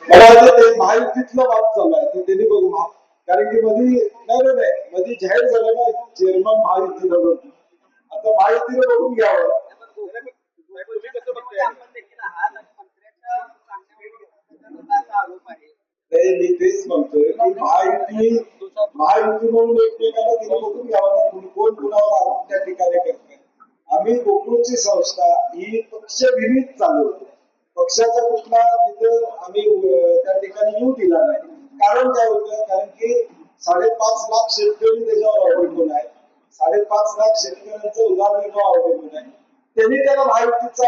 मला वाटतं ते महायुतीतलं वाद चालू आहे ते त्यांनी बघू कारण की मध्ये जाहीर झालं ना चेअरमन महायुतीला बघून आता महायुतीला बघून घ्यावं. मी तेच म्हणतोय की महायुती म्हणून एकमेकाला तिने बघून घ्यावं ना कोण कुणावर आरोप त्या ठिकाणी करतोय. आम्ही गोकुळची संस्था ही पक्षविरहित चालवतो. पक्षाचा कुठला तिथं आम्ही त्या ठिकाणी येऊ दिला नाही. कारण काय होतं कारण की 5.5 लाख शेतकरी त्याच्यावर अवलंबून आहे. 5.5 लाख शेतकऱ्यांचं उदारनिर्वाह अवलंबून आहे. त्यांनी त्याला महायुतीचा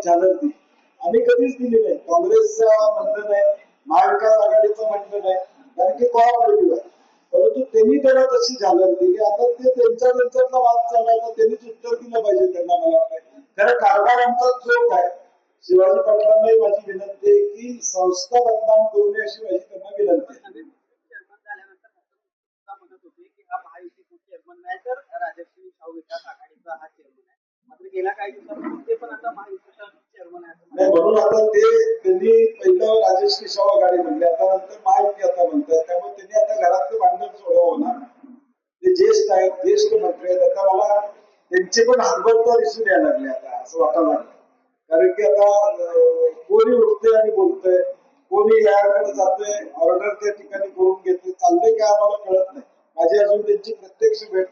झालर दिली. आम्ही कधीच दिली नाही. काँग्रेसचं म्हणणं नाही, महाविकास आघाडीचं म्हणणं नाही, कारण की कोऑपरेटिव्ह आहे. परंतु त्यांनी त्याला तशी झालर दिली. आता ते त्यांच्यातला वाद चालवायचा त्यांनीच उत्तर दिलं पाहिजे त्यांना. मला वाटतं खरं कारभार आमचा चोख आहे. शिवाजी पाटलांनाही माझी विनंती आहे की संस्था बदनाम करू नये अशी माझी त्यांना विनंती आहे. गेल्या काही दिवसांपासून ते पण आता महायुतीचा चेअरमन आहे. नाही म्हणून आता ते त्यांनी पहिलं राजश्री शाह आघाडी म्हणले आता नंतर महायुती आता म्हणतात. त्यामुळे त्यांनी आता घरातलं भांडण सोडावं ना. ते ज्येष्ठ आहेत ज्येष्ठ मंत्री आहेत. आता मला त्यांचे पण हातबलता दिसून यायला लागले आता असं वाटायला लागलं. कारण की आता कोणी उठतंय आणि बोलतंय कोणी याकडे जातोय ऑर्डर त्या ठिकाणी करून घेतोय चाललंय काय आम्हाला कळत नाही. माझी अजून त्यांची प्रत्यक्ष भेट